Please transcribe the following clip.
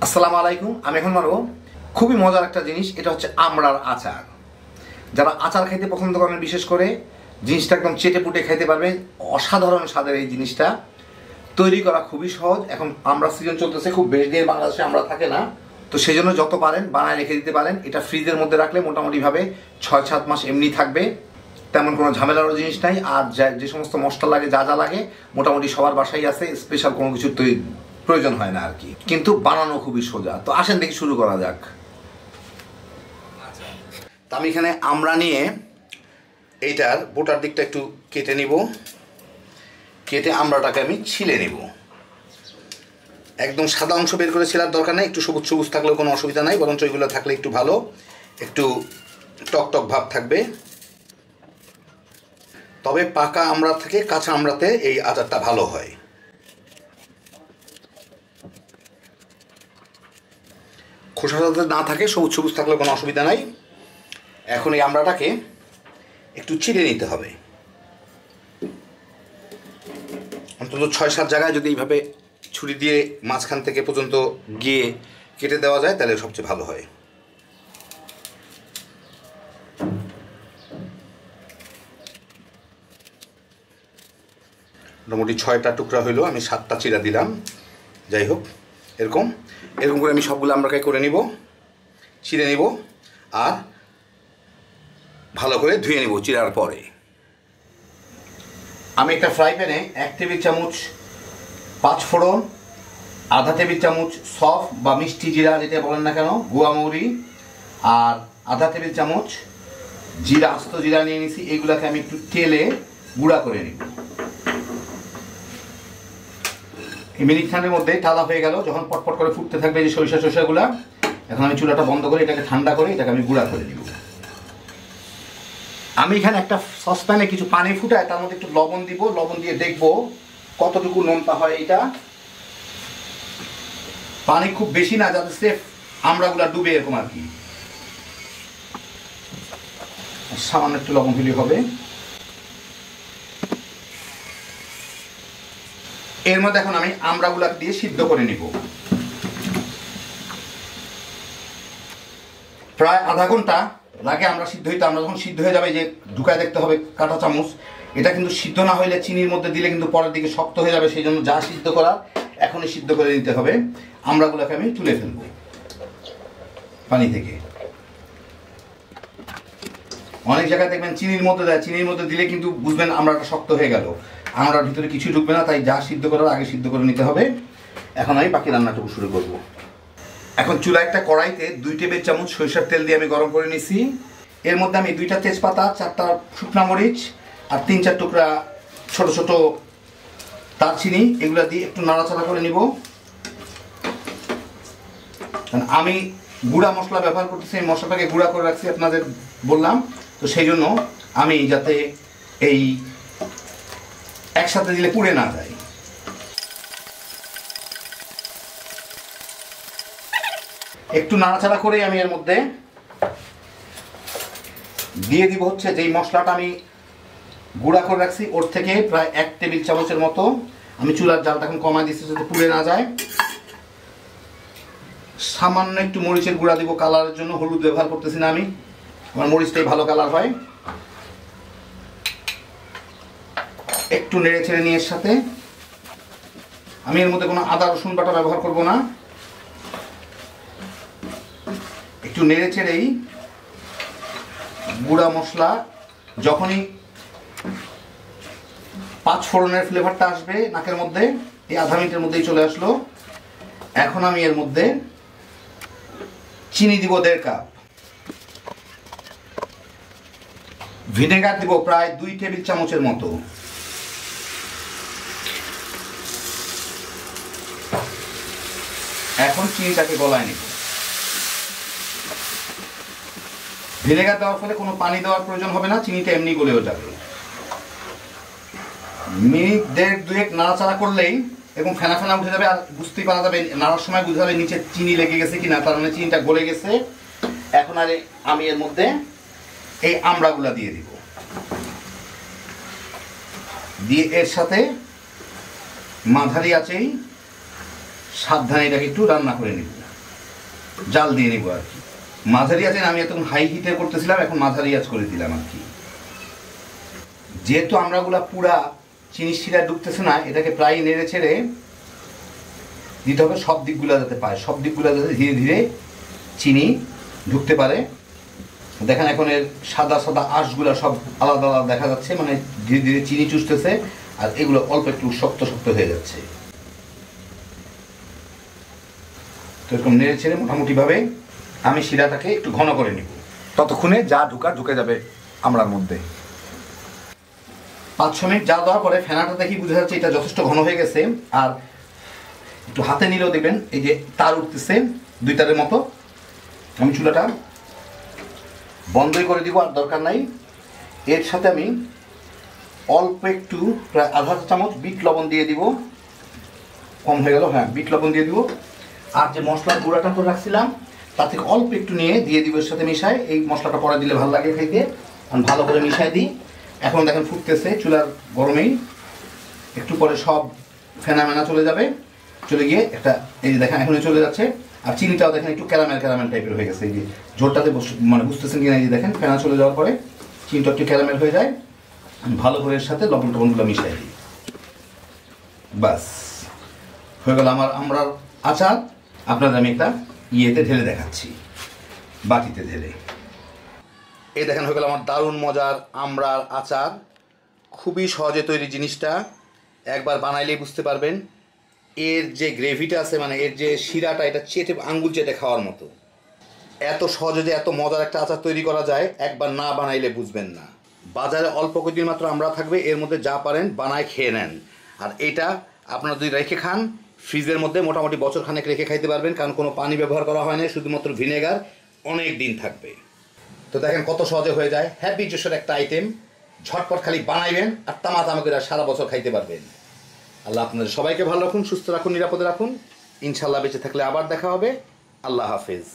আসসালামু আলাইকুম। আমি এখন মারবো খুবই মজার একটা জিনিস, এটা হচ্ছে আমড়ার আচার। যারা আচার খাইতে পছন্দ করেন, বিশেষ করে জিনিসটা একদম চেটে পুটে খাইতে পারবেন। অসাধারণ স্বাদের এই জিনিসটা তৈরি করা খুবই সহজ। এখন আমরা সিজন চলতেছে, খুব বেশি দিন বাংলাদেশে আমরা থাকে না, তো সেই জন্য যত পারেন বানায় রেখে দিতে পারেন। এটা ফ্রিজের মধ্যে রাখলে মোটামুটিভাবে 6-7 মাস এমনি থাকবে, তেমন কোনো ঝামেলারও জিনিস নাই। আর যে সমস্ত মশলা লাগে, যা যা লাগে মোটামুটি সবার বাসায় আছে, স্পেশাল কোনো কিছু প্রয়োজন হয় না আর কি। কিন্তু বানানো খুবই সোজা। তো আসেন দেখি শুরু করা যাক। তো আমি এখানে আমড়া নিয়ে এইটার বোটার দিকটা একটু কেটে নিব। কেটে আমড়াটাকে আমি ছিলে নিব। একদম সাদা অংশ বের করে ছেলার দরকার নেই, একটু সবুজ সবুজ থাকলেও কোনো অসুবিধা নাই, বরঞ্চ ওইগুলো থাকলে একটু ভালো, একটু টক টক ভাব থাকবে। তবে পাকা আমড়া থেকে কাঁচা আমড়াতে এই আচারটা ভালো হয়। খোসা যাতে না থাকে, সবুজ সবুজ থাকলে কোনো অসুবিধা নাই। এখন এই আমড়াটাকে একটু চিড়ে নিতে হবে। অন্তত 6-7 জায়গায় যদি এইভাবে ছুরি দিয়ে মাঝখান থেকে পর্যন্ত গিয়ে কেটে দেওয়া যায় তাহলে সবচেয়ে ভালো হয়। মোটামুটি 6টা টুকরা হইলো, আমি 7টা চিড়া দিলাম। যাই হোক, এরকম করে আমি সবগুলো আমড়াকে করে নিব, চিড়ে নিব আর ভালো করে ধুয়ে নিব চিড়ার পরে। আমি একটা ফ্রাই প্যানে 1 টেবিল চামচ 5 ফোড়ন, আধা টেবিল চামচ সফ বা মিষ্টি জিরা যেটা বলেন না কেন, গুয়া মৌরি, আর আধা টেবিল চামচ জিরা, আস্ত জিরা নিয়ে নিছি। এগুলাকে আমি একটু তেলে গুঁড়া করে নিব। এই মিনিটখানের মধ্যে টালা হয়ে গেল, যখন পটপট করে ফুটতে থাকবে যে সরিষাগুলা, এখন আমি চুলাটা বন্ধ করে এটাকে ঠান্ডা করে এটাকে আমি গুঁড়া করে নিব। আমি এখানে একটা সসপ্যানে কিছু পানি ফুটায় তার মধ্যে একটু লবণ দিব। লবণ দিয়ে দেখব কতটুকু নোনতা হয় এটা। পানি খুব বেশি না, যাতে স্রেফ আমড়াগুলা ডুবে এরকম আর কি। সামান্য একটু লবণ দিলে হবে। এর মধ্যে এখন আমি আমড়াগুলা দিয়ে সিদ্ধ করে নিব। প্রায় আধা ঘন্টা লাগে আমরা সিদ্ধ হইতে। আমরা যখন সিদ্ধ হয়ে যাবে, যে ঢুকায় দেখতে হবে কাঁটা চামচ। এটা কিন্তু সিদ্ধ না হইলে চিনির মধ্যে দিলে কিন্তু পরের দিকে শক্ত হয়ে যাবে, সেই জন্য যা সিদ্ধ করা এখনই সিদ্ধ করে নিতে হবে। আমড়াগুলোকে আমি তুলে ফেলবো পানি থেকে। অনেক জায়গায় দেখবেন চিনির মধ্যে দেয়, চিনির মধ্যে দিলে কিন্তু বুঝবেন আমড়াটা শক্ত হয়ে গেল, আমড়ার ভিতরে কিছুই ঢুকবে না। তাই যা সিদ্ধ করার আগে সিদ্ধ করে নিতে হবে। এখন আমি বাকি রান্নাটুকু শুরু করব। এখন চুলা একটা কড়াইতে 2 টেবিল চামচ সরিষার তেল দিয়ে আমি গরম করে নিছি। এর মধ্যে আমি 2টা তেজপাতা, 4টা শুকনা মরিচ আর 3-4 টুকরা ছোট ছোট দারচিনি, এগুলো দিয়ে একটু নাড়াচাড়া করে নিব। আমি গুঁড়া মশলা ব্যবহার করতেছি, এই মশলাটাকে গুঁড়া করে রাখছি আপনাদের বললাম, তো সেই জন্য আমি যাতে এই একসাথে দিলে পুড়ে না যায়। একটু নাড়াচাড়া করে আমি এর মধ্যে দিয়ে দিব হচ্ছে যেই মশলাটা আমি গুঁড়া করে রাখছি, ওর থেকে প্রায় 1 টেবিল চামচের মতো। আমি চুলার জালটা এখন কমাই দিচ্ছি যাতে পুড়ে না যায়। সামান্য একটু মরিচের গুঁড়া দিব কালারের জন্য, হলুদ ব্যবহার করতেছি না আমি, আমার মরিচটাই ভালো কালার হয়। একটু নেড়ে ছেড়ে নিয়ে এর সাথে আমি এর মধ্যে কোনো আদা রসুন বাটা ব্যবহার করব না। একটু নেড়ে ছেড়েই গুঁড়া মশলা, যখনই 5 ফোড়নের ফ্লেভারটা আসবে নাকের মধ্যে, এই আধা মিনিটের মধ্যেই চলে আসলো। এখন আমি এর মধ্যে চিনি দিব 1.5 কাপ, ভিনেগার দিব প্রায় 2 টেবিল চামচের মতো, এখন চিনিটাকে গলায় নিব। ভিনেগার দেওয়ার ফলে কোনো পানি দেওয়ার প্রয়োজন হবে না, চিনিটা এমনি গলেও যাবে। মিনিট 1.5-2 নাড়াচাড়া করলেই এরকম ফেনা ফেনা উঠে যাবে, আর বুঝতেই পারা যাবে, নাড়ার সময় বুঝতে হবে নিচে চিনি লেগে গেছে কিনা, তার মানে চিনিটা গলে গেছে। এখন আর আমি এর মধ্যে এই আমড়াগুলা দিয়ে দিব, দিয়ে এর সাথে মাঝারি আঁচেই সাবধানে এটাকে একটু রান্না করে নিব। জাল দিয়ে নিব আর কি। মাঝারি আঁচে আমি এতক্ষণ হাই হিটে করতেছিলাম, এখন মাঝারি আঁচ করে দিলাম আর কি। যেহেতু আমরাগুলা পুরা চিনি শিরা ঢুকতেছে না, এটাকে প্রায় নেড়ে ছেড়ে দিতে হবে সব দিকগুলা যাতে পায়, সব দিকগুলা যাতে ধীরে ধীরে চিনি ঢুকতে পারে। দেখেন এখন এর সাদা সাদা আঁশগুলা সব আলাদা আলাদা দেখা যাচ্ছে, মানে ধীরে ধীরে চিনি চুষতেছে আর এগুলো অল্প একটু শক্ত শক্ত হয়ে যাচ্ছে। তো এরকম নেড়ে ছেড়ে মোটামুটিভাবে আমি শিরাটাকে একটু ঘন করে নিব। ততক্ষণে যা ঢুকে যাবে আমরার মধ্যে। 5-6 মিনিট জাল দেওয়ার পরে ফেনাটা দেখি বোঝা যাচ্ছে এটা যথেষ্ট ঘন হয়ে গেছে। আর একটু হাতে নিলেও দেখবেন এই যে তার উঠতেছে 2 তারের মতো। আমি চুলাটা বন্ধই করে দিব, আর দরকার নাই। এর সাথে আমি অল্প একটু প্রায় আধা চামচ বিট লবণ দিয়ে দিব। কম হয়ে গেল, হ্যাঁ বিট লবণ দিয়ে দিব। আর যে মশলার গুঁড়াটা করে রাখছিলাম তার থেকে অল্প একটু নিয়ে দিয়ে দিব এর সাথে মিশায়। এই মশলাটা পরে দিলে ভালো লাগে খাইতে। আমি ভালো করে মিশাই দিই। এখন দেখেন ফুটতেছে চুলার গরমেই, একটু পরে সব ফেনা মেনা চলে যাবে, চলে গিয়ে একটা এই যে দেখেন এখনই চলে যাচ্ছে। আর চিনিটাও দেখেন একটু ক্যারামেল ক্যারামেল টাইপের হয়ে গেছে। এই যে ঝোলটাতে মানে বুঝতেছেন কিনা, এই যে দেখেন ফেনা চলে যাওয়ার পরে চিনিটা একটু ক্যারামেল হয়ে যায়। আমি ভালো করে এর সাথে লবণ টবণগুলো মিশাই দিই। বাস হয়ে গেল আমার আমরার আচার। আপনাদের আমি একটা ইয়েতে ঢেলে দেখাচ্ছি, বাটিতে ঢেলে। এই দেখেন হয়ে গেল আমার দারুণ মজার আমরার আচার। খুবই সহজে তৈরি জিনিসটা, একবার বানাইলেই বুঝতে পারবেন। এর যে গ্রেভিটা আছে, মানে এর যে শিরাটা, এটা চেটে আঙ্গুল চেটে খাওয়ার মতো। এত সহজে যে এত মজার একটা আচার তৈরি করা যায়, একবার না বানাইলে বুঝবেন না। বাজারে অল্প কয়েকদিন মাত্র আমরা থাকবে, এর মধ্যে যা পারেন বানায় খেয়ে নেন। আর এটা আপনারা যদি রেখে খান ফ্রিজের মধ্যে, মোটামুটি বছর খানেক রেখে খাইতে পারবেন, কারণ কোনো পানি ব্যবহার করা হয় না, শুধুমাত্র ভিনেগার, অনেক দিন থাকবে। তো দেখেন কত সহজে হয়ে যায়। হ্যাপি জোশের একটা আইটেম, ঝটপট খালি বানাইবেন আর তামা করে সারা বছর খাইতে পারবেন। আল্লাহ আপনাদের সবাইকে ভালো রাখুন, সুস্থ রাখুন, নিরাপদে রাখুন। ইনশাল্লাহ বেঁচে থাকলে আবার দেখা হবে। আল্লাহ হাফেজ।